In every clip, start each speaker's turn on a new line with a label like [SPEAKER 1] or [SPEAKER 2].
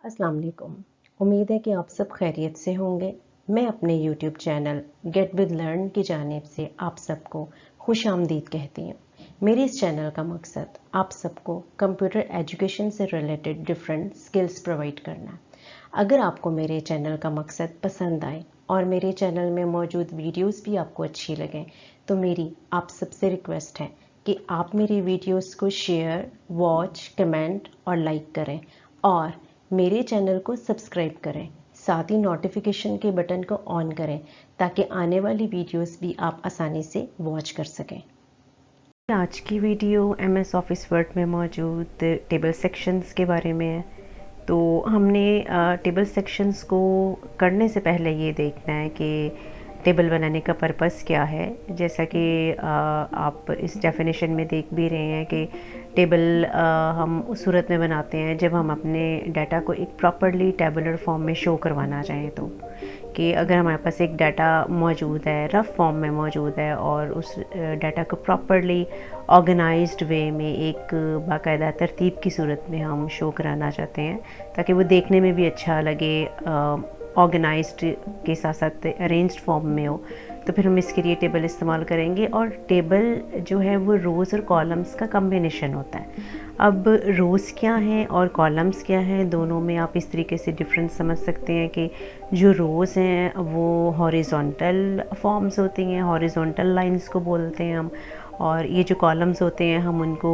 [SPEAKER 1] अस्सलाम वालेकुम। उम्मीद है कि आप सब खैरियत से होंगे। मैं अपने YouTube channel get with learn की जानिब से आप सबको खुश आमदीद कहती हूँ। मेरे इस चैनल का मकसद आप सबको कंप्यूटर एजुकेशन से रिलेटेड डिफरेंट स्किल्स प्रोवाइड करना है। अगर आपको मेरे चैनल का मकसद पसंद आए और मेरे चैनल में मौजूद वीडियोस भी आपको अच्छी लगें तो मेरी आप सबसे रिक्वेस्ट है कि आप मेरी वीडियोस को शेयर, वॉच, कमेंट और लाइक करें और मेरे चैनल को सब्सक्राइब करें। साथ ही नोटिफिकेशन के बटन को ऑन करें ताकि आने वाली वीडियोस भी आप आसानी से वॉच कर सकें। आज की वीडियो MS ऑफिस वर्ड में मौजूद टेबल सेक्शंस के बारे में है। तो हमने टेबल सेक्शंस को करने से पहले ये देखना है कि टेबल बनाने का पर्पस क्या है। जैसा कि आप इस डेफिनेशन में देख भी रहे हैं कि टेबल हम उस सूरत में बनाते हैं जब हम अपने डाटा को एक प्रॉपरली टेबुलर फॉर्म में शो करवाना चाहें। तो कि अगर हमारे पास एक डाटा मौजूद है, रफ़ फॉर्म में मौजूद है और उस डाटा को प्रॉपरली ऑर्गेनाइज्ड वे में एक बाकायदा तरतीब की सूरत में हम शो कराना चाहते हैं ताकि वो देखने में भी अच्छा लगे, ऑर्गेनाइज्ड के साथ साथ अरेंज्ड फॉर्म में हो, तो फिर हम इसके लिए टेबल इस्तेमाल करेंगे। और टेबल जो है वो रोज़ और कॉलम्स का कम्बिनेशन होता है। अब रोज़ क्या हैं और कॉलम्स क्या हैं, दोनों में आप इस तरीके से डिफरेंस समझ सकते हैं कि जो रोज़ हैं वो हॉरिजॉन्टल फॉर्म्स होती हैं, हॉरिजॉन्टल लाइंस को बोलते हैं हम, और ये जो कॉलम्स होते हैं हम उनको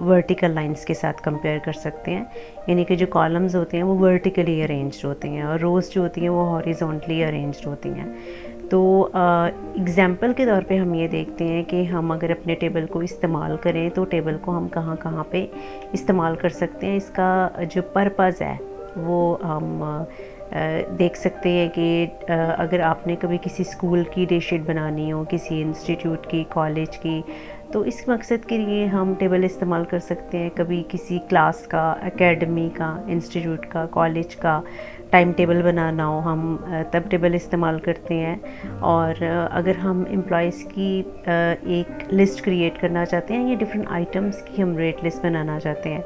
[SPEAKER 1] वर्टिकल लाइंस के साथ कंपेयर कर सकते हैं। यानी कि जो कॉलम्स होते हैं वो वर्टिकली अरेंज्ड होते हैं और रोज़ जो होती हैं वो हॉरिजॉन्टली अरेंज्ड होती हैं। तो एग्ज़ाम्पल के तौर पे हम ये देखते हैं कि हम अगर अपने टेबल को इस्तेमाल करें तो टेबल को हम कहाँ कहाँ पे इस्तेमाल कर सकते हैं। इसका जो पर्पज़ है वो हम देख सकते हैं कि अगर आपने कभी किसी स्कूल की डेटशीट बनानी हो, किसी इंस्टीट्यूट की, कॉलेज की, तो इस मकसद के लिए हम टेबल इस्तेमाल कर सकते हैं। कभी किसी क्लास का, एकेडमी का, इंस्टीट्यूट का, कॉलेज का टाइम टेबल बनाना हो, हम तब टेबल इस्तेमाल करते हैं। और अगर हम एम्प्लॉयज़ की एक लिस्ट क्रिएट करना चाहते हैं या डिफरेंट आइटम्स की हम रेट लिस्ट बनाना चाहते हैं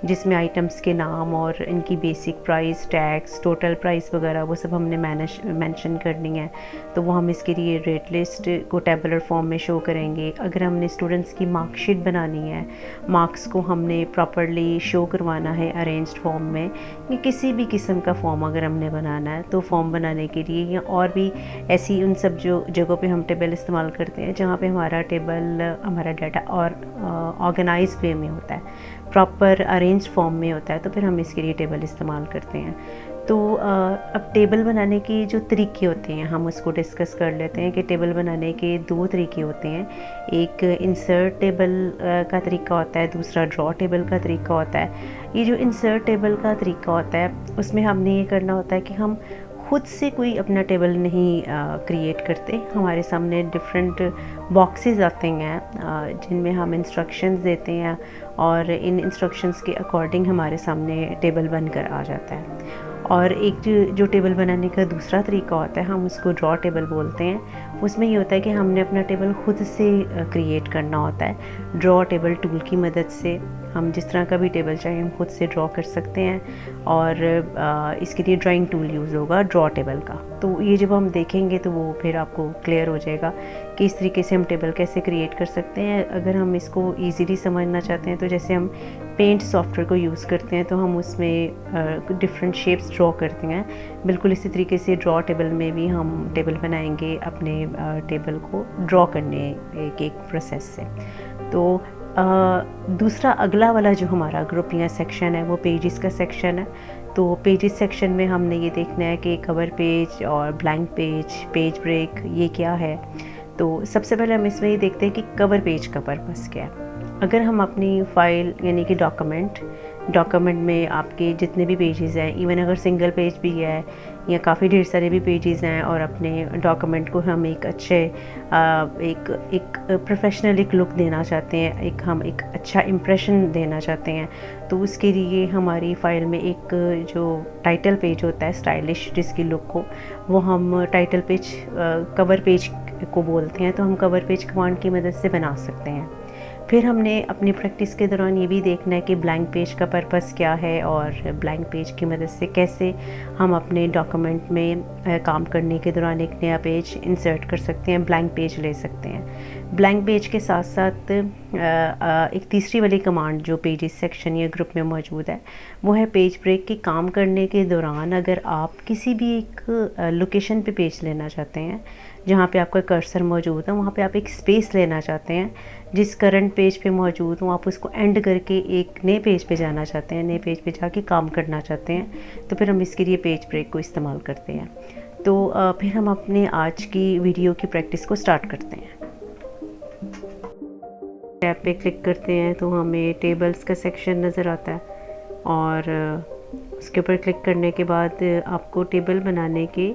[SPEAKER 1] जिसमें आइटम्स के नाम और इनकी basic price, tax, total price वगैरह वो सब हमने मेंशन करनी है, तो वो हम इसके लिए रेट लिस्ट को टेबुलर फॉर्म में शो करेंगे। अगर हमने स्टूडेंट्स की मार्कशीट बनानी है, मार्क्स को हमने प्रॉपरली शो करवाना है अरेंज्ड फॉर्म में, या किसी भी किस्म का फॉर्म अगर हमने बनाना है तो फॉर्म बनाने के लिए, या और भी ऐसी उन सब जो जगहों पे हम टेबल इस्तेमाल करते हैं जहाँ पे हमारा टेबल, हमारा डाटा और ऑर्गेनाइज वे में होता है, प्रॉपर अरेंज फॉर्म में होता है, तो फिर हम इसके लिए टेबल इस्तेमाल करते हैं। तो अब टेबल बनाने के जो तरीके होते हैं हम उसको डिस्कस कर लेते हैं कि टेबल बनाने के दो तरीके होते हैं। एक इंसर्ट टेबल का तरीका होता है, दूसरा ड्रॉ टेबल का तरीका होता है। ये जो इंसर्ट टेबल का तरीका होता है उसमें हमने ये करना होता है कि हम खुद से कोई अपना टेबल नहीं क्रिएट करते। हमारे सामने डिफरेंट बॉक्सेस आते हैं जिनमें हम इंस्ट्रक्शंस देते हैं और इन इंस्ट्रक्शंस के अकॉर्डिंग हमारे सामने टेबल बनकर आ जाता है। और एक जो टेबल बनाने का दूसरा तरीका होता है हम उसको ड्रॉ टेबल बोलते हैं। उसमें ये होता है कि हमने अपना टेबल खुद से क्रिएट करना होता है। ड्रॉ टेबल टूल की मदद से हम जिस तरह का भी टेबल चाहें हम खुद से ड्रॉ कर सकते हैं और इसके लिए ड्राइंग टूल यूज़ होगा ड्रॉ टेबल का। तो ये जब हम देखेंगे तो वो फिर आपको क्लियर हो जाएगा कि इस तरीके से हम टेबल कैसे क्रिएट कर सकते हैं। अगर हम इसको ईज़िली समझना चाहते हैं तो जैसे हम पेंट सॉफ्टवेयर को यूज़ करते हैं तो हम उसमें डिफरेंट शेप्स ड्रॉ करते हैं, बिल्कुल इसी तरीके से ड्रॉ टेबल में भी हम टेबल बनाएंगे अपने टेबल को ड्रॉ करने के एक प्रोसेस से। तो दूसरा अगला वाला जो हमारा ग्रुप या सेक्शन है वो पेजेस का सेक्शन है। तो पेजेस सेक्शन में हमने ये देखना है कि कवर पेज और ब्लैंक पेज, पेज ब्रेक, ये क्या है। तो सबसे पहले हम इसमें ये देखते हैं कि कवर पेज का पर्पस क्या है। अगर हम अपनी फ़ाइल यानी कि डॉक्यूमेंट में आपके जितने भी पेजेस हैं, इवन अगर सिंगल पेज भी है या काफ़ी ढेर सारे भी पेजेस हैं, और अपने डॉक्यूमेंट को हम एक अच्छे एक प्रोफेशनल एक लुक देना चाहते हैं, हम एक अच्छा इम्प्रेशन देना चाहते हैं, तो उसके लिए हमारी फ़ाइल में एक जो टाइटल पेज होता है स्टाइलिश जिसकी लुक को, वो हम टाइटल पेज कवर पेज को बोलते हैं। तो हम कवर पेज कमांड की मदद से बना सकते हैं। फिर हमने अपनी प्रैक्टिस के दौरान ये भी देखना है कि ब्लैंक पेज का पर्पस क्या है और ब्लैंक पेज की मदद से कैसे हम अपने डॉक्यूमेंट में काम करने के दौरान एक नया पेज इंसर्ट कर सकते हैं, ब्लैंक पेज ले सकते हैं। ब्लैंक पेज के साथ साथ एक तीसरी वाली कमांड जो पेजेस सेक्शन या ग्रुप में मौजूद है वो है पेज ब्रेक। की काम करने के दौरान अगर आप किसी भी एक लोकेशन पे पेज लेना चाहते हैं जहाँ पे आपका कर्सर मौजूद है, वहाँ पे आप एक स्पेस लेना चाहते हैं जिस करंट पेज पे मौजूद हो, आप उसको एंड करके एक नए पेज पे जाना चाहते हैं, नए पेज पे जाके काम करना चाहते हैं, तो फिर हम इसके लिए पेज ब्रेक को इस्तेमाल करते हैं। तो फिर हम अपने आज की वीडियो की प्रैक्टिस को स्टार्ट करते हैं। टैब पे क्लिक करते हैं तो हमें टेबल्स का सेक्शन नज़र आता है और उसके ऊपर क्लिक करने के बाद आपको टेबल बनाने के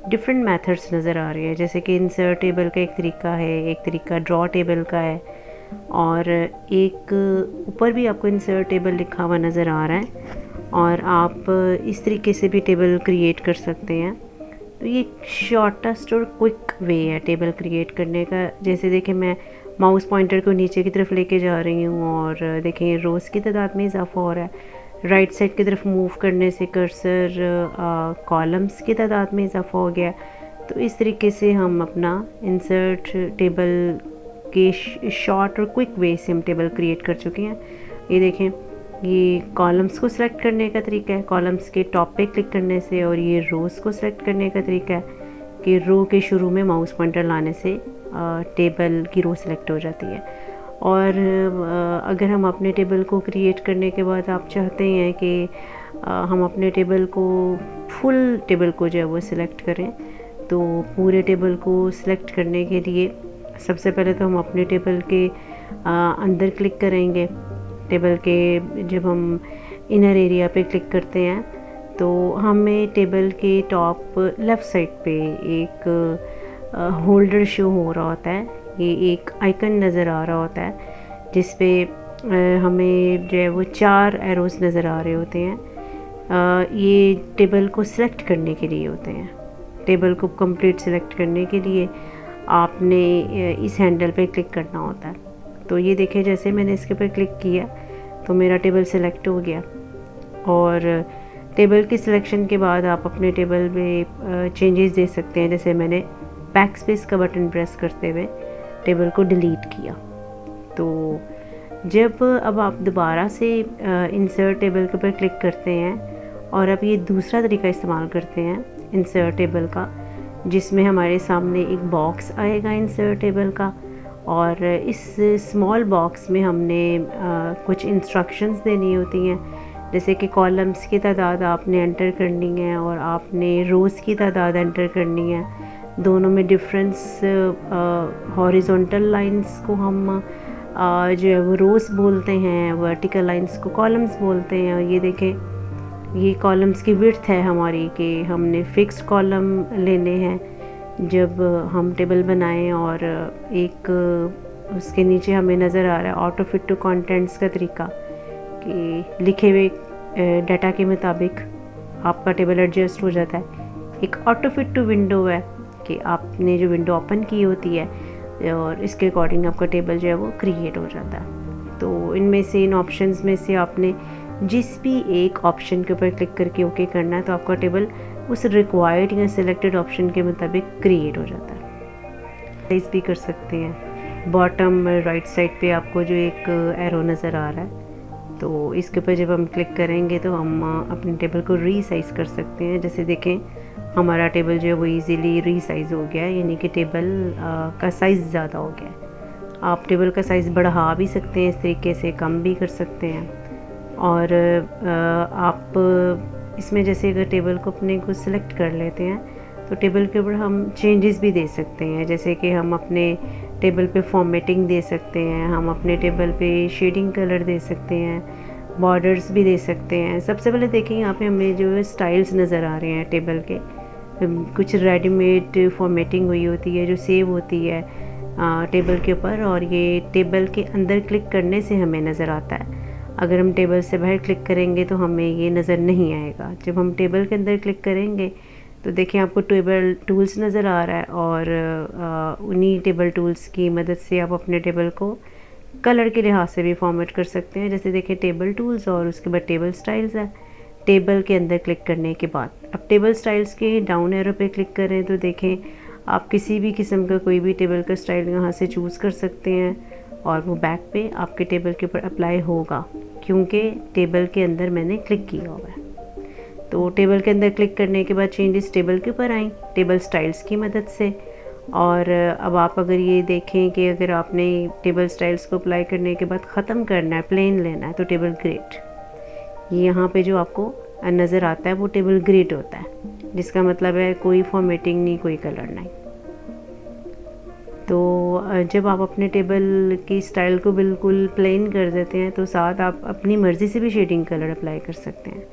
[SPEAKER 1] डिफरेंट मेथड्स नज़र आ रहे हैं, जैसे कि इंसर्ट टेबल का एक तरीका है, एक तरीका ड्रॉ टेबल का है और एक ऊपर भी आपको इंसर्ट टेबल लिखा हुआ नज़र आ रहा है और आप इस तरीके से भी टेबल क्रिएट कर सकते हैं। तो ये शॉर्टेस्ट और क्विक वे है टेबल क्रिएट करने का। जैसे देखें मैं माउस पॉइंटर को नीचे की तरफ लेके जा रही हूँ और देखें रोज़ की तादाद में इजाफा हो रहा है। राइट साइड की तरफ मूव करने से कर्सर कॉलम्स की तादाद में इजाफा हो गया। तो इस तरीके से हम अपना इंसर्ट टेबल के शॉर्ट और क्विक वे से हम टेबल क्रिएट कर चुके हैं। ये देखें, ये कॉलम्स को सिलेक्ट करने का तरीका है, कॉलम्स के टॉप पे क्लिक करने से, और ये रोज़ को सिलेक्ट करने का तरीका है कि रो के शुरू में माउस पॉइंटर लाने से टेबल की रो सिलेक्ट हो जाती है। और अगर हम अपने टेबल को क्रिएट करने के बाद आप चाहते हैं कि हम अपने टेबल को फुल टेबल को जो है वो सिलेक्ट करें, तो पूरे टेबल को सिलेक्ट करने के लिए सबसे पहले तो हम अपने टेबल के अंदर क्लिक करेंगे। टेबल के जब हम इनर एरिया पे क्लिक करते हैं तो हमें टेबल के टॉप लेफ़्ट साइड पे एक होल्डर शो हो रहा होता है। ये एक आइकन नज़र आ रहा होता है जिस पे हमें जो है वो 4 एरोज़ नज़र आ रहे होते हैं। ये टेबल को सिलेक्ट करने के लिए होते हैं। टेबल को कंप्लीट सिलेक्ट करने के लिए आपने इस हैंडल पे क्लिक करना होता है। तो ये देखें, जैसे मैंने इसके ऊपर क्लिक किया तो मेरा टेबल सिलेक्ट हो गया। और टेबल की सिलेक्शन के बाद आप अपने टेबल में चेंजेस दे सकते हैं। जैसे मैंने बैक स्पेस का बटन प्रेस करते हुए टेबल को डिलीट किया। तो जब अब आप दोबारा से इंसर्ट टेबल के ऊपर क्लिक करते हैं और अब ये दूसरा तरीका इस्तेमाल करते हैं इंसर्ट टेबल का, जिसमें हमारे सामने एक बॉक्स आएगा इंसर्ट टेबल का, और इस स्मॉल बॉक्स में हमने कुछ इंस्ट्रक्शंस देनी होती हैं, जैसे कि कॉलम्स की तादाद आपने एंटर करनी है और आपने रोज़ की तादाद एंटर करनी है। दोनों में डिफरेंस, हॉरिजॉन्टल लाइंस को हम जो है वो रोज़ बोलते हैं, वर्टिकल लाइंस को कॉलम्स बोलते हैं। और ये देखें, ये कॉलम्स की विड्थ है हमारी कि हमने फिक्स्ड कॉलम लेने हैं जब हम टेबल बनाएं, और एक उसके नीचे हमें नज़र आ रहा है ऑटो फिट टू कंटेंट्स का तरीका कि लिखे हुए डाटा के मुताबिक आपका टेबल एडजस्ट हो जाता है। एक ऑटो फिट टू विंडो है कि आपने जो विंडो ओपन की होती है और इसके अकॉर्डिंग आपका टेबल जो है वो क्रिएट हो जाता है। तो इनमें से, इन ऑप्शंस में से आपने जिस भी एक ऑप्शन के ऊपर क्लिक करके ओके करना है तो आपका टेबल उस रिक्वायर्ड या सिलेक्टेड ऑप्शन के मुताबिक क्रिएट हो जाता है। साइज भी कर सकते हैं। बॉटम राइट साइड पे आपको जो एक एरो नज़र आ रहा है, तो इसके ऊपर जब हम क्लिक करेंगे तो हम अपने टेबल को रीसाइज़ कर सकते हैं। जैसे देखें, हमारा टेबल जो है वो इजीली रीसाइज़ हो गया है, यानी कि टेबल का साइज़ ज़्यादा हो गया है। आप टेबल का साइज़ बढ़ा भी सकते हैं, इस तरीके से कम भी कर सकते हैं। और आप इसमें जैसे अगर टेबल को अपने को सिलेक्ट कर लेते हैं तो टेबल के ऊपर हम चेंजेस भी दे सकते हैं, जैसे कि हम अपने टेबल पे फॉर्मेटिंग दे सकते हैं, हम अपने टेबल पे शेडिंग कलर दे सकते हैं, बॉर्डर्स भी दे सकते हैं। सबसे पहले देखें, यहाँ पे हमें जो स्टाइल्स नज़र आ रहे हैं टेबल के, कुछ रेडीमेड फॉर्मेटिंग हुई होती है जो सेव होती है टेबल के ऊपर, और ये टेबल के अंदर क्लिक करने से हमें नज़र आता है। अगर हम टेबल से बाहर क्लिक करेंगे तो हमें ये नज़र नहीं आएगा। जब हम टेबल के अंदर क्लिक करेंगे तो देखें, आपको टेबल टूल्स नज़र आ रहा है, और उन्हीं टेबल टूल्स की मदद से आप अपने टेबल को कलर के लिहाज से भी फॉर्मेट कर सकते हैं। जैसे देखिए टेबल टूल्स और उसके बाद टेबल स्टाइल्स है। टेबल के अंदर क्लिक करने के बाद अब टेबल स्टाइल्स के डाउन एरो पे क्लिक करें तो देखें आप किसी भी किस्म का कोई भी टेबल का स्टाइल यहाँ से चूज़ कर सकते हैं और वो बैक पे आपके टेबल के ऊपर अप्लाई होगा, क्योंकि टेबल के अंदर मैंने क्लिक किया हुआ है। तो टेबल के अंदर क्लिक करने के बाद चेंजेस टेबल के ऊपर आई टेबल स्टाइल्स की मदद से। और अब आप अगर ये देखें कि अगर आपने टेबल स्टाइल्स को अप्लाई करने के बाद ख़त्म करना है, प्लेन लेना है, तो टेबल ग्रिड, ये यहाँ पे जो आपको नज़र आता है वो टेबल ग्रिड होता है, जिसका मतलब है कोई फॉर्मेटिंग नहीं, कोई कलर नहीं। तो जब आप अपने टेबल की स्टाइल को बिल्कुल प्लेन कर देते हैं तो साथ आप अपनी मर्ज़ी से भी शेडिंग कलर अप्लाई कर सकते हैं।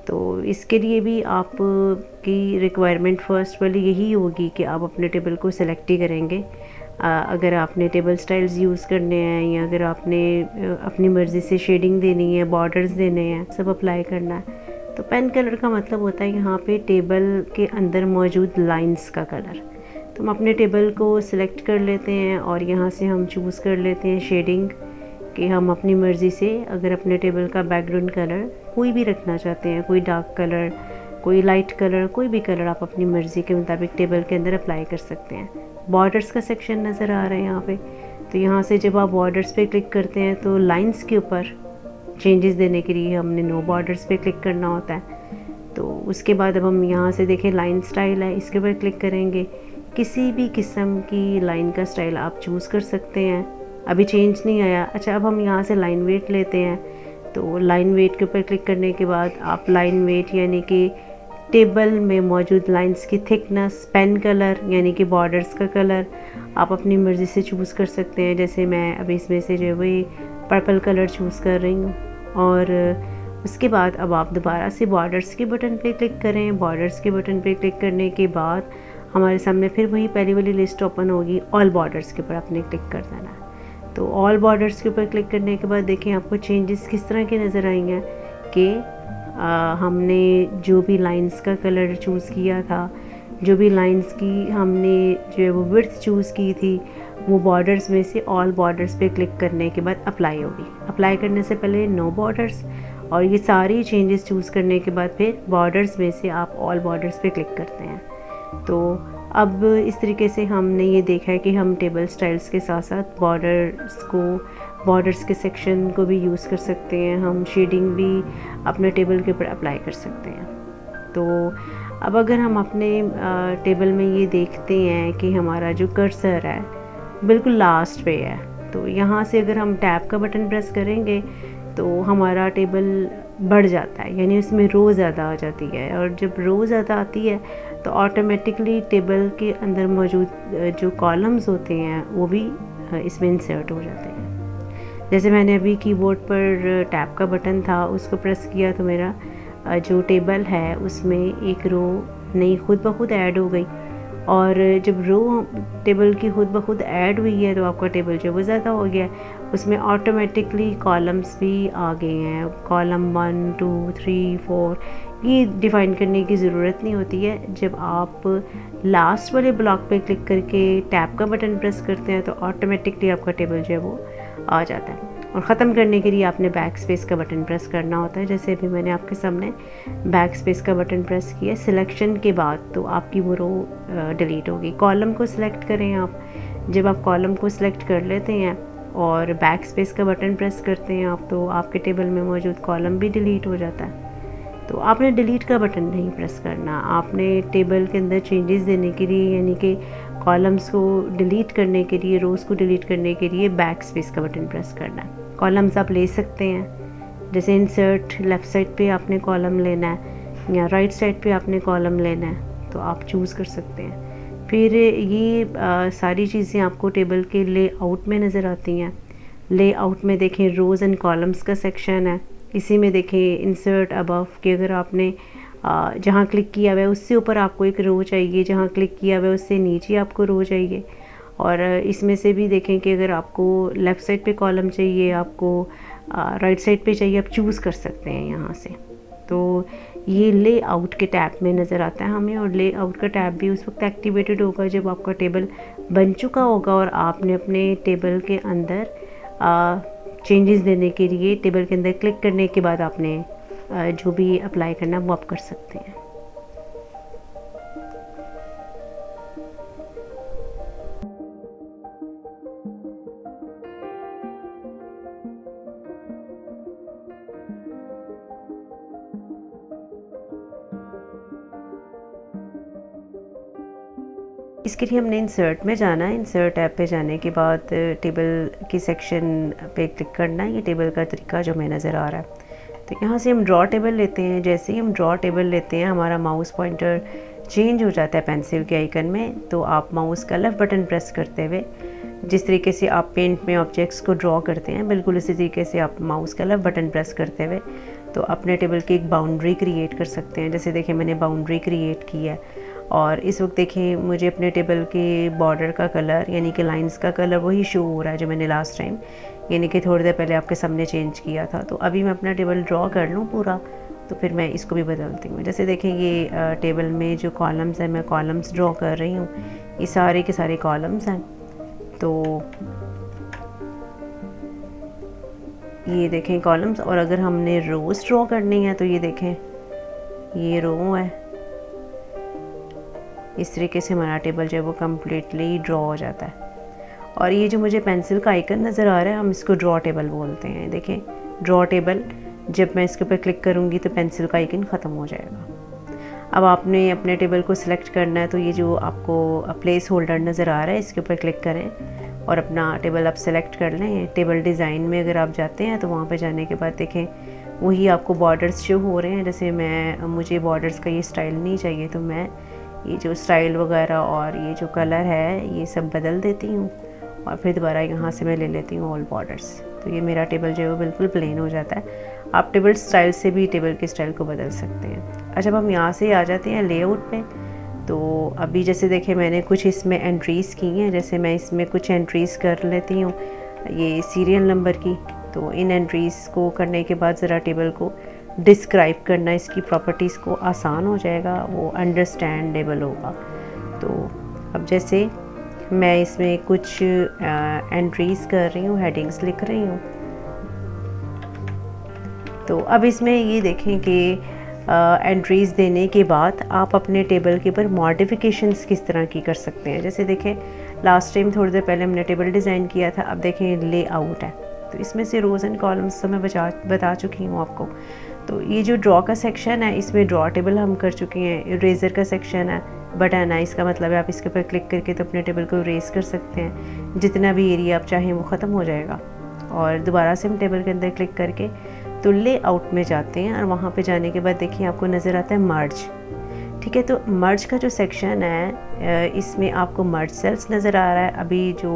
[SPEAKER 1] तो इसके लिए भी आप की रिक्वायरमेंट फर्स्ट वाली यही होगी कि आप अपने टेबल को सिलेक्ट ही करेंगे। अगर आपने टेबल स्टाइल्स यूज़ करने हैं या अगर आपने अपनी मर्ज़ी से शेडिंग देनी है, बॉर्डर्स देने हैं, सब अप्लाई करना है, तो पेन कलर का मतलब होता है यहाँ पे टेबल के अंदर मौजूद लाइंस का कलर। तो हम अपने टेबल को सिलेक्ट कर लेते हैं और यहाँ से हम चूज़ कर लेते हैं शेडिंग, कि हम अपनी मर्ज़ी से अगर अपने टेबल का बैकग्राउंड कलर कोई भी रखना चाहते हैं, कोई डार्क कलर, कोई लाइट कलर, कोई भी कलर आप अपनी मर्ज़ी के मुताबिक टेबल के अंदर अप्लाई कर सकते हैं। बॉर्डर्स का सेक्शन नज़र आ रहा है यहाँ पे, तो यहाँ से जब आप बॉर्डर्स पे क्लिक करते हैं तो लाइंस के ऊपर चेंजेस देने के लिए हमने नो बॉर्डर्स पे क्लिक करना होता है। तो उसके बाद अब हम यहाँ से देखें लाइन स्टाइल है, इसके ऊपर क्लिक करेंगे। किसी भी किस्म की लाइन का स्टाइल आप चूज़ कर सकते हैं, अभी चेंज नहीं आया। अच्छा, अब हम यहाँ से लाइन वेट लेते हैं, तो लाइन वेट के ऊपर क्लिक करने के बाद आप लाइन वेट यानी कि टेबल में मौजूद लाइंस की थिकनेस, पेन कलर यानी कि बॉर्डर्स का कलर आप अपनी मर्ज़ी से चूज़ कर सकते हैं। जैसे मैं अभी इसमें से जो है वही पर्पल कलर चूज़ कर रही हूँ। और उसके बाद अब आप दोबारा से बॉर्डर्स के बटन पे क्लिक करें। बॉर्डर्स के बटन पे क्लिक करने के बाद हमारे सामने फिर वही पहली वाली लिस्ट ओपन होगी। ऑल बॉर्डर्स के ऊपर आपने क्लिक कर देना है। तो ऑल बॉर्डर्स के ऊपर क्लिक करने के बाद देखें आपको चेंजेस किस तरह के नज़र आएंगे कि हमने जो भी लाइंस का कलर चूज़ किया था, जो भी लाइंस की हमने जो है वो विड्थ चूज़ की थी, वो बॉर्डर्स में से ऑल बॉर्डर्स पे क्लिक करने के बाद अप्लाई होगी। अप्लाई करने से पहले नो बॉर्डर्स, और ये सारी चेंजेस चूज़ करने के बाद फिर बॉर्डर्स में से आप ऑल बॉर्डर्स पे क्लिक करते हैं। तो अब इस तरीके से हमने ये देखा है कि हम टेबल स्टाइल्स के साथ साथ बॉर्डर्स के सेक्शन को भी यूज़ कर सकते हैं, हम शेडिंग भी अपने टेबल के ऊपर अप्लाई कर सकते हैं। तो अब अगर हम अपने टेबल में ये देखते हैं कि हमारा जो कर्सर है बिल्कुल लास्ट पे है, तो यहाँ से अगर हम टैब का बटन प्रेस करेंगे तो हमारा टेबल बढ़ जाता है, यानी उसमें रो ज़्यादा आ जाती है। और जब रो ज़्यादा आती है तो ऑटोमेटिकली टेबल के अंदर मौजूद जो कॉलम्स होते हैं वो भी इसमें इंसर्ट हो जाते हैं। जैसे मैंने अभी कीबोर्ड पर टैब का बटन था, उसको प्रेस किया तो मेरा जो टेबल है उसमें एक रो नई खुद ब खुद ऐड हो गई। और जब रो टेबल की खुद ब खुद ऐड हुई है तो आपका टेबल जो वो ज़्यादा हो गया, उसमें ऑटोमेटिकली कॉलम्स भी आ गए हैं। कॉलम 1 2 3 4 ये डिफ़ाइन करने की ज़रूरत नहीं होती है। जब आप लास्ट वाले ब्लॉक पे क्लिक करके टैब का बटन प्रेस करते हैं तो ऑटोमेटिकली आपका टेबल जो है वो आ जाता है। और ख़त्म करने के लिए आपने बैक स्पेस का बटन प्रेस करना होता है। जैसे अभी मैंने आपके सामने बैक स्पेस का बटन प्रेस किया सिलेक्शन के बाद, तो आपकी वो रो डिलीट होगी। कॉलम को सिलेक्ट करें आप, जब आप कॉलम को सिलेक्ट कर लेते हैं और बैक स्पेस का बटन प्रेस करते हैं आप, तो आपके टेबल में मौजूद कॉलम भी डिलीट हो जाता है। तो आपने डिलीट का बटन नहीं प्रेस करना, आपने टेबल के अंदर चेंजेस देने के लिए यानी कि कॉलम्स को डिलीट करने के लिए, रोज़ को डिलीट करने के लिए बैक स्पेस का बटन प्रेस करना है। कॉलम्स आप ले सकते हैं, जैसे इंसर्ट लेफ़्ट साइड पे आपने कॉलम लेना है या राइट साइड पे आपने कॉलम लेना है, तो आप चूज़ कर सकते हैं। फिर ये सारी चीज़ें आपको टेबल के लेआउट में नज़र आती हैं। लेआउट में देखें रोज़ एंड कॉलम्स का सेक्शन है, इसी में देखें इंसर्ट अबव कि अगर आपने जहाँ क्लिक किया हुआ है उससे ऊपर आपको एक रो चाहिए, जहाँ क्लिक किया हुआ है उससे नीचे आपको रो चाहिए। और इसमें से भी देखें कि अगर आपको लेफ़्ट साइड पे कॉलम चाहिए, आपको राइट साइड पे चाहिए, आप चूज़ कर सकते हैं यहाँ से। तो ये लेआउट के टैब में नज़र आता है हमें, और लेआउट का टैब भी उस वक्त एक्टिवेटेड होगा जब आपका टेबल बन चुका होगा और आपने अपने टेबल के अंदर चेंजेस देने के लिए टेबल के अंदर क्लिक करने के बाद आपने जो भी अप्लाई करना है वो आप कर सकते हैं। इसके लिए हमने इंसर्ट में जाना है। इंसर्ट ऐप पे जाने के बाद टेबल की सेक्शन पे क्लिक करना है। ये टेबल का तरीका जो हमें नज़र आ रहा है, तो यहाँ से हम ड्रॉ टेबल लेते हैं। जैसे ही हम ड्रॉ टेबल लेते हैं हमारा माउस पॉइंटर चेंज हो जाता है पेंसिल के आइकन में। तो आप माउस का लेफ़्ट बटन प्रेस करते हुए जिस तरीके से आप पेंट में ऑब्जेक्ट्स को ड्रॉ करते हैं, बिल्कुल इसी तरीके से आप माउस का लेफ़्ट बटन प्रेस करते हुए तो अपने टेबल की एक बाउंड्री क्रिएट कर सकते हैं। जैसे देखिए मैंने बाउंड्री क्रिएट की है और इस वक्त देखिए मुझे अपने टेबल के बॉर्डर का कलर यानी कि लाइंस का कलर वही शो हो रहा है जो मैंने लास्ट टाइम यानी कि थोड़ी देर पहले आपके सामने चेंज किया था। तो अभी मैं अपना टेबल ड्रॉ कर लूँ पूरा, तो फिर मैं इसको भी बदलती हूँ। जैसे देखें ये टेबल में जो कॉलम्स हैं, मैं कॉलम्स ड्रॉ कर रही हूँ। ये सारे के सारे कॉलम्स हैं। तो ये देखें कॉलम्स, और अगर हमने रोज ड्रॉ करनी है तो ये देखें ये रो है। इस तरीके से हमारा टेबल जो है वो कम्प्लीटली ड्रॉ हो जाता है। और ये जो मुझे पेंसिल का आइकन नज़र आ रहा है हम इसको ड्रॉ टेबल बोलते हैं। देखें ड्रॉ टेबल, जब मैं इसके ऊपर क्लिक करूँगी तो पेंसिल का आइकन ख़त्म हो जाएगा। अब आपने अपने टेबल को सिलेक्ट करना है, तो ये जो आपको प्लेस होल्डर नज़र आ रहा है इसके ऊपर क्लिक करें और अपना टेबल आप सेलेक्ट कर लें। टेबल डिज़ाइन में अगर आप जाते हैं तो वहाँ पे जाने के बाद देखें वही आपको बॉर्डर्स शो हो रहे हैं। जैसे मुझे बॉर्डर्स का ये स्टाइल नहीं चाहिए, तो मैं ये जो स्टाइल वगैरह और ये जो कलर है ये सब बदल देती हूँ और फिर दोबारा यहाँ से मैं ले लेती हूँ ऑल बॉर्डर्स। तो ये मेरा टेबल जो है वो बिल्कुल प्लेन हो जाता है। आप टेबल स्टाइल से भी टेबल के स्टाइल को बदल सकते हैं। अच्छा, अब हम यहाँ से आ जाते हैं लेआउट पे। तो अभी जैसे देखें मैंने कुछ इसमें एंट्रीज़ की हैं। जैसे मैं इसमें कुछ एंट्रीज़ कर लेती हूँ ये सीरियल नंबर की। तो इन एंट्रीज़ को करने के बाद ज़रा टेबल को डिस्क्राइब करना, इसकी प्रॉपर्टीज़ को आसान हो जाएगा, वो अंडरस्टैंडेबल होगा। तो अब जैसे मैं इसमें कुछ एंट्रीज़ कर रही हूँ, हेडिंग्स लिख रही हूँ। तो अब इसमें ये देखें कि एंट्रीज़ देने के बाद आप अपने टेबल के ऊपर मॉडिफिकेशंस किस तरह की कर सकते हैं। जैसे देखें लास्ट टाइम थोड़ी देर पहले हमने टेबल डिज़ाइन किया था, अब देखें लेआउट है। तो इसमें से रोज़ एंड कॉलम्स तो मैं बता चुकी हूँ आपको। तो ये जो ड्रॉ का सेक्शन है इसमें ड्रॉ टेबल हम कर चुके हैं। इरेज़र का सेक्शन है, बटन है, इसका मतलब है आप इसके ऊपर क्लिक करके तो अपने टेबल को इरेज़ कर सकते हैं। जितना भी एरिया आप चाहें वो ख़त्म हो जाएगा। और दोबारा से हम टेबल के अंदर क्लिक करके तो लेआउट में जाते हैं और वहाँ पे जाने के बाद देखिए आपको नज़र आता है मर्ज। ठीक है, तो मर्ज का जो सेक्शन है इसमें आपको मर्ज सेल्स नज़र आ रहा है। अभी जो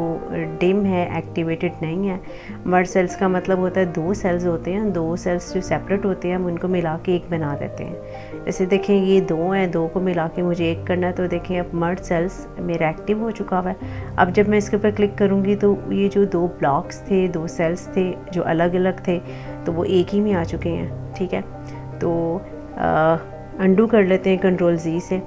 [SPEAKER 1] डिम है, एक्टिवेटेड नहीं है। मर्ज सेल्स का मतलब होता है दो सेल्स होते हैं, दो सेल्स जो सेपरेट होते हैं हम उनको मिला के एक बना देते हैं। जैसे देखें ये दो हैं, दो को मिला के मुझे एक करना है। तो देखें अब मर्ज सेल्स मेरा एक्टिव हो चुका हुआ है। अब जब मैं इसके ऊपर क्लिक करूँगी तो ये जो दो ब्लॉक्स थे, दो सेल्स थे जो अलग अलग थे, तो वो एक ही में आ चुके हैं। ठीक है, तो अंडू कर लेते हैं कंट्रोल Z से।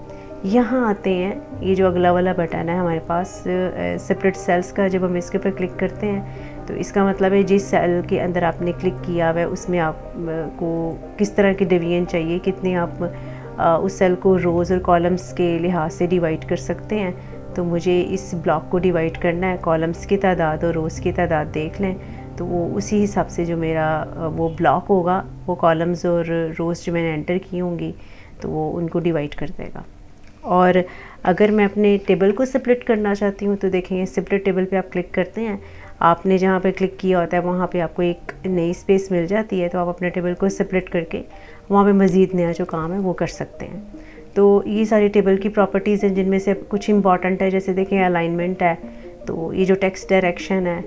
[SPEAKER 1] यहाँ आते हैं, ये जो अगला वाला बटन है हमारे पास सेपरेट सेल्स का, जब हम इसके ऊपर क्लिक करते हैं तो इसका मतलब है जिस सेल के अंदर आपने क्लिक किया हुआ है उसमें आपको किस तरह की डिवीजन चाहिए, कितने आप उस सेल को रोज़ और कॉलम्स के लिहाज से डिवाइड कर सकते हैं। तो मुझे इस ब्लॉक को डिवाइड करना है, कॉलम्स की तादाद और रोज़ की तादाद देख लें तो वो उसी हिसाब से जो मेरा वो ब्लॉक होगा वो कॉलम्स और रोज़ जो मैंने एंटर की होंगी तो वो उनको डिवाइड कर देगा। और अगर मैं अपने टेबल को स्प्लिट करना चाहती हूँ तो देखेंगे स्प्लिट टेबल पे आप क्लिक करते हैं, आपने जहाँ पे क्लिक किया होता है वहाँ पे आपको एक नई स्पेस मिल जाती है। तो आप अपने टेबल को स्प्लिट करके वहाँ पे मज़ीद नया जो काम है वो कर सकते हैं। तो ये सारी टेबल की प्रॉपर्टीज़ हैं जिनमें से कुछ इंपॉर्टेंट है। जैसे देखें अलाइनमेंट है, तो ये जो टेक्स्ट डायरेक्शन है,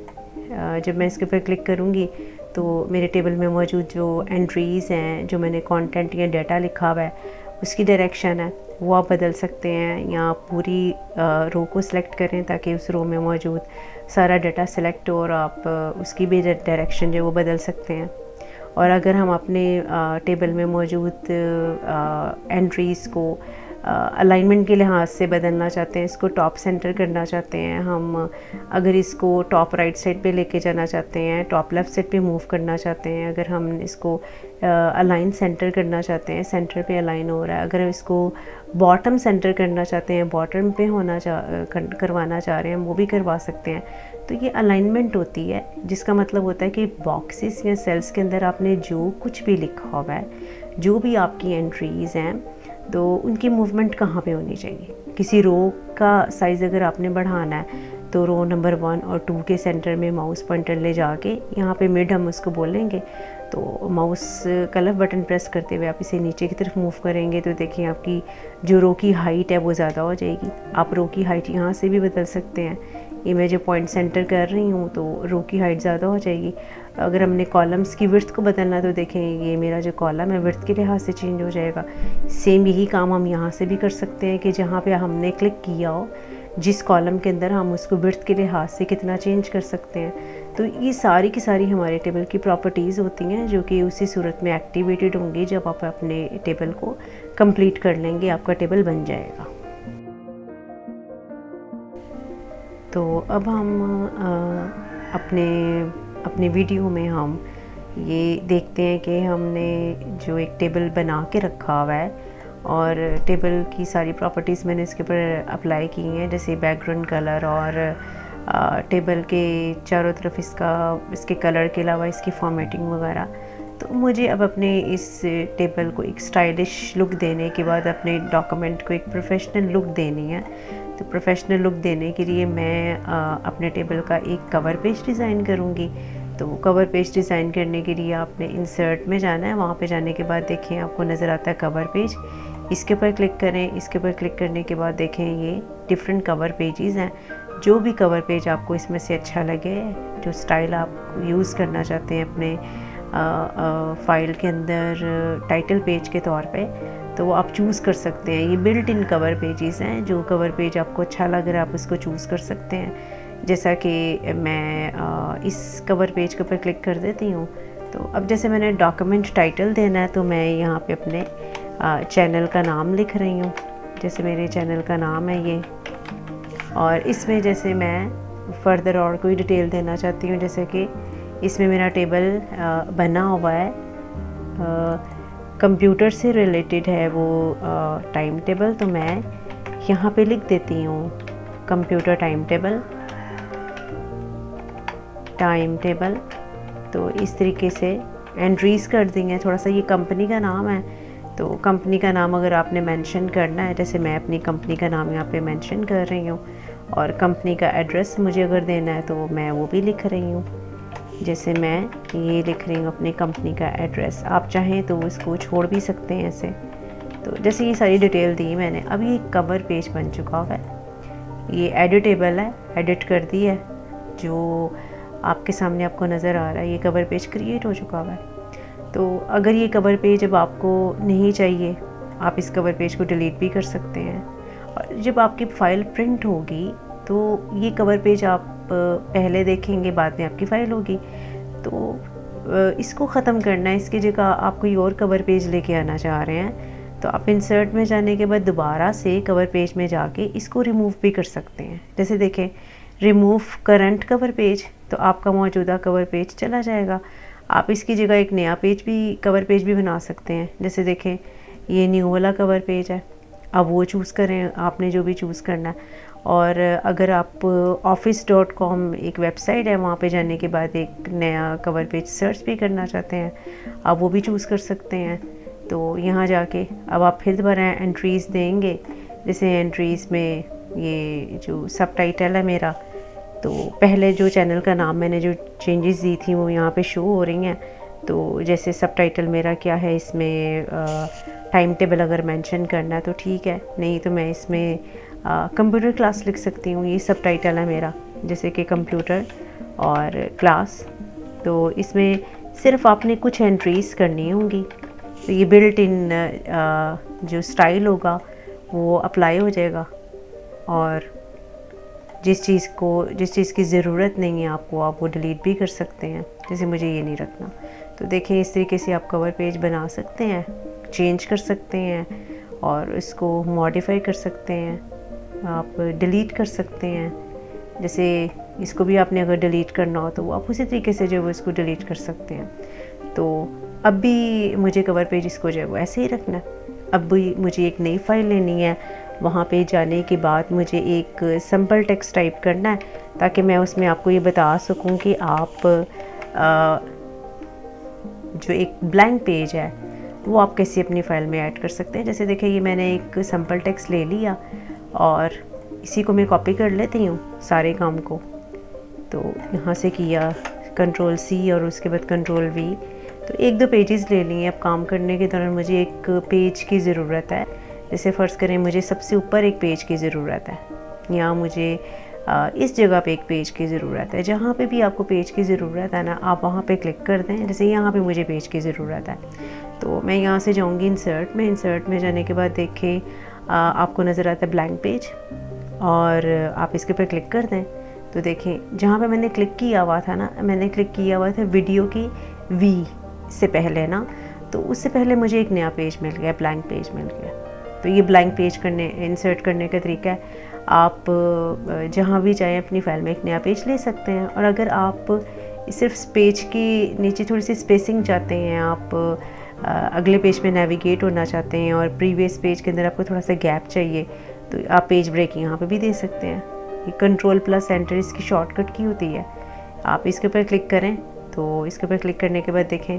[SPEAKER 1] जब मैं इसके ऊपर क्लिक करूँगी तो मेरे टेबल में मौजूद जो एंट्रीज़ हैं, जो मैंने कंटेंट या डाटा लिखा हुआ है उसकी डायरेक्शन है वो आप बदल सकते हैं। या पूरी रो को सिलेक्ट करें ताकि उस रो में मौजूद सारा डाटा सिलेक्ट हो और आप उसकी भी डायरेक्शन जो वो बदल सकते हैं। और अगर हम अपने टेबल में मौजूद एंट्रीज़ को
[SPEAKER 2] अलाइनमेंट के लिहाज से बदलना चाहते हैं, इसको टॉप सेंटर करना चाहते हैं हम, अगर इसको टॉप राइट साइड पे लेके जाना चाहते हैं, टॉप लेफ़्ट साइड पे मूव करना चाहते हैं, अगर हम इसको अलाइन सेंटर करना चाहते हैं, सेंटर पे अलाइन हो रहा है, अगर इसको बॉटम सेंटर करना चाहते हैं, बॉटम पे करवाना चाह रहे हैं, वो भी करवा सकते हैं। तो ये अलाइनमेंट होती है, जिसका मतलब होता है कि बॉक्सेस या सेल्स के अंदर आपने जो कुछ भी लिखा हुआ है, जो भी आपकी एंट्रीज़ हैं, तो उनकी मूवमेंट कहाँ पे होनी चाहिए। किसी रो का साइज़ अगर आपने बढ़ाना है तो रो नंबर 1 और 2 के सेंटर में माउस पॉइंटर ले जाके यहाँ पे मिड हम उसको बोलेंगे, तो माउस का लेफ्ट बटन प्रेस करते हुए आप इसे नीचे की तरफ मूव करेंगे तो देखिए आपकी जो रो की हाइट है वो ज़्यादा हो जाएगी। आप रो की हाइट यहाँ से भी बदल सकते हैं। ये मैं जो पॉइंट सेंटर कर रही हूँ तो रो की हाइट ज़्यादा हो जाएगी। अगर हमने कॉलम्स की विड्थ को बदलना तो देखें ये मेरा जो कॉलम है विड्थ के लिहाज से चेंज हो जाएगा। सेम यही काम हम यहाँ से भी कर सकते हैं कि जहाँ पे हमने क्लिक किया हो जिस कॉलम के अंदर हम उसको विड्थ के लिहाज से कितना चेंज कर सकते हैं। तो ये सारी की सारी हमारे टेबल की प्रॉपर्टीज़ होती हैं जो कि उसी सूरत में एक्टिवेटेड होंगी जब आप अपने टेबल को कंप्लीट कर लेंगे, आपका टेबल बन जाएगा। तो अब हम अपने वीडियो में हम ये देखते हैं कि हमने जो एक टेबल बना के रखा हुआ है और टेबल की सारी प्रॉपर्टीज़ मैंने इसके ऊपर अप्लाई की हैं, जैसे बैकग्राउंड कलर और टेबल के चारों तरफ इसके कलर के अलावा इसकी फॉर्मेटिंग वगैरह। तो मुझे अब अपने इस टेबल को एक स्टाइलिश लुक देने के बाद अपने डॉक्यूमेंट को एक प्रोफेशनल लुक देनी है। तो प्रोफेशनल लुक देने के लिए मैं अपने टेबल का एक कवर पेज डिज़ाइन करूँगी। तो कवर पेज डिज़ाइन करने के लिए आपने इंसर्ट में जाना है, वहाँ पे जाने के बाद देखें आपको नज़र आता है कवर पेज, इसके ऊपर क्लिक करें। इसके ऊपर क्लिक करने के बाद देखें ये डिफरेंट कवर पेजेस हैं। जो भी कवर पेज आपको इसमें से अच्छा लगे, जो स्टाइल आप यूज़ करना चाहते हैं अपने फ़ाइल के अंदर टाइटल पेज के तौर पे, तो वो आप चूज़ कर सकते हैं। ये बिल्ट इन कवर पेजेस हैं, जो कवर पेज आपको अच्छा लग रहा है आप उसको चूज़ कर सकते हैं। जैसा कि मैं इस कवर पेज के ऊपर क्लिक कर देती हूँ। तो अब जैसे मैंने डॉक्यूमेंट टाइटल देना है तो मैं यहाँ पे अपने चैनल का नाम लिख रही हूँ। जैसे मेरे चैनल का नाम है ये, और इसमें जैसे मैं फर्दर और कोई डिटेल देना चाहती हूँ, जैसे कि इसमें मेरा टेबल बना हुआ है, कंप्यूटर से रिलेटेड है वो टाइम टेबल, तो मैं यहाँ पे लिख देती हूँ कंप्यूटर टाइम टेबल। तो इस तरीके से एंट्रीज़ कर दी हैं। थोड़ा सा ये कंपनी का नाम है, तो कंपनी का नाम अगर आपने मेंशन करना है, जैसे मैं अपनी कंपनी का नाम यहाँ पे मेंशन कर रही हूँ, और कंपनी का एड्रेस मुझे अगर देना है तो मैं वो भी लिख रही हूँ। जैसे मैं ये लिख रही हूँ अपनी कंपनी का एड्रेस, आप चाहें तो इसको छोड़ भी सकते हैं ऐसे। तो जैसे ये सारी डिटेल दी मैंने, अब ये कवर पेज बन चुका है। ये एडिटेबल है, एडिट कर दी है, जो आपके सामने आपको नज़र आ रहा है, ये कवर पेज क्रिएट हो चुका है। तो अगर ये कवर पेज अब आपको नहीं चाहिए, आप इस कवर पेज को डिलीट भी कर सकते हैं। और जब आपकी फ़ाइल प्रिंट होगी तो ये कवर पेज आप पहले देखेंगे, बाद में आपकी फ़ाइल होगी। तो इसको ख़त्म करना है, इसकी जगह आप कोई और कवर पेज लेके आना चाह रहे हैं, तो आप इंसर्ट में जाने के बाद दोबारा से कवर पेज में जाके इसको रिमूव भी कर सकते हैं। जैसे देखें रिमूव करंट कवर पेज, तो आपका मौजूदा कवर पेज चला जाएगा। आप इसकी जगह एक नया कवर पेज भी बना सकते हैं। जैसे देखें ये न्यू वाला कवर पेज है, अब वो चूज़ करें आपने जो भी चूज़ करना है। और अगर आप office.com एक वेबसाइट है, वहाँ पे जाने के बाद एक नया कवर पेज सर्च भी करना चाहते हैं, आप वो भी चूज़ कर सकते हैं। तो यहाँ जाके अब आप फिर दोबारा एंट्रीज़ देंगे। जैसे एंट्रीज़ में ये जो सबटाइटल है मेरा, तो पहले जो चैनल का नाम मैंने जो चेंजेस दी थी वो यहाँ पे शो हो रही हैं। तो जैसे सबटाइटल मेरा क्या है, इसमें टाइम टेबल अगर मेंशन करना है तो ठीक है, नहीं तो मैं इसमें कंप्यूटर क्लास लिख सकती हूँ। ये सबटाइटल है मेरा, जैसे कि कंप्यूटर और क्लास। तो इसमें सिर्फ आपने कुछ एंट्रीज़ करनी होंगी, तो ये बिल्ट इन जो स्टाइल होगा वो अप्लाई हो जाएगा। और जिस चीज़ की ज़रूरत नहीं है आपको, आप वो डिलीट भी कर सकते हैं। जैसे मुझे ये नहीं रखना, तो देखें इस तरीके से आप कवर पेज बना सकते हैं, चेंज कर सकते हैं। और इसको मॉडिफाई कर सकते हैं, आप डिलीट कर सकते हैं। जैसे इसको भी आपने अगर डिलीट करना हो तो आप उसी तरीके से जो है वो इसको डिलीट कर सकते हैं। तो अब भी मुझे कवर पेज इसको जो है वो ऐसे ही रखना है। अब भी मुझे एक नई फाइल लेनी है, वहाँ पे जाने के बाद मुझे एक सिंपल टेक्स्ट टाइप करना है ताकि मैं उसमें आपको ये बता सकूँ कि आप जो एक ब्लैंक पेज है वो आप कैसे अपनी फ़ाइल में ऐड कर सकते हैं। जैसे देखिए ये मैंने एक सिंपल टेक्स्ट ले लिया और इसी को मैं कॉपी कर लेती हूँ सारे काम को। तो यहाँ से किया Ctrl+C और उसके बाद Ctrl+V। तो एक दो पेजेस ले लिए। अब काम करने के दौरान मुझे एक पेज की ज़रूरत है। जैसे फ़र्ज़ करें मुझे सबसे ऊपर एक पेज की ज़रूरत है, या मुझे इस जगह पे एक पेज की ज़रूरत है। जहाँ पे भी आपको पेज की ज़रूरत है ना, आप वहाँ पे क्लिक कर दें। जैसे यहाँ पे मुझे पेज की ज़रूरत है तो मैं यहाँ से जाऊँगी इंसर्ट में। इंसर्ट में जाने के बाद देखें आपको नज़र आता है ब्लैंक पेज, और आप इसके ऊपर क्लिक कर दें। तो देखें जहाँ पे मैंने क्लिक किया हुआ था ना, मैंने क्लिक किया हुआ था वीडियो की वी से पहले ना, तो उससे पहले मुझे एक नया पेज मिल गया, ब्लैंक पेज मिल गया। तो ये ब्लैंक पेज इंसर्ट करने का तरीका है। आप जहाँ भी चाहें अपनी फ़ाइल में एक नया पेज ले सकते हैं। और अगर आप सिर्फ पेज के नीचे थोड़ी सी स्पेसिंग चाहते हैं, आप अगले पेज में नेविगेट होना चाहते हैं और प्रीवियस पेज के अंदर आपको थोड़ा सा गैप चाहिए, तो आप पेज ब्रेक यहाँ पे भी दे सकते हैं। ये Ctrl+Enter इसकी शॉर्टकट की होती है। आप इसके ऊपर क्लिक करें तो इसके ऊपर क्लिक करने के बाद देखें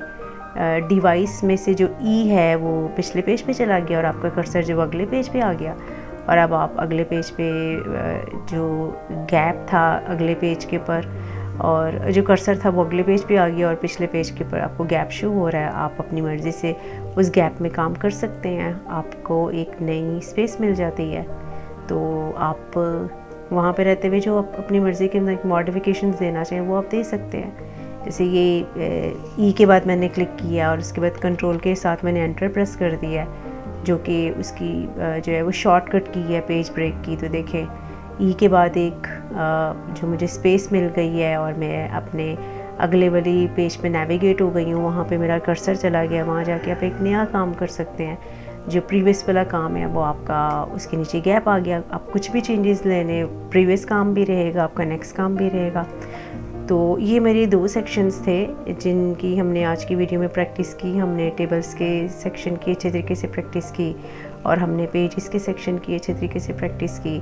[SPEAKER 2] डिवाइस में से जो ई है वो पिछले पेज पे चला गया और आपका कर्सर जो अगले पेज पे आ गया। और अब आप अगले पेज पे जो गैप था अगले पेज के ऊपर, और जो कर्सर था वो अगले पेज पे आ गया और पिछले पेज के ऊपर आपको गैप शो हो रहा है। आप अपनी मर्ज़ी से उस गैप में काम कर सकते हैं, आपको एक नई स्पेस मिल जाती है। तो आप वहाँ पे रहते हुए जो आप अपनी मर्ज़ी के अंदर मॉडिफिकेशंस देना चाहें वो आप दे सकते हैं। जैसे ये ई के बाद मैंने क्लिक किया और उसके बाद कंट्रोल के साथ मैंने एंटर प्रेस कर दिया, जो कि उसकी जो है वो शॉर्टकट की है पेज ब्रेक की। तो देखें ई के बाद एक जो मुझे स्पेस मिल गई है और मैं अपने अगले वाली पेज पे नेविगेट हो गई हूँ। वहाँ पे मेरा कर्सर चला गया, वहाँ जाके आप एक नया काम कर सकते हैं। जो प्रीवियस वाला काम है वो आपका उसके नीचे गैप आ गया। आप कुछ भी चेंजेस लेने, प्रीवियस काम भी रहेगा, आपका नेक्स्ट काम भी रहेगा। तो ये मेरे 2 सेक्शंस थे जिनकी हमने आज की वीडियो में प्रैक्टिस की। हमने टेबल्स के सेक्शन की अच्छे तरीके से प्रैक्टिस की और हमने पेजेस के सेक्शन की अच्छे तरीके से प्रैक्टिस की।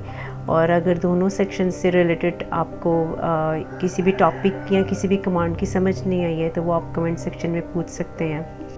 [SPEAKER 2] और अगर दोनों सेक्शन से रिलेटेड आपको किसी भी टॉपिक या किसी भी कमांड की समझ नहीं आई है तो वो आप कमेंट सेक्शन में पूछ सकते हैं।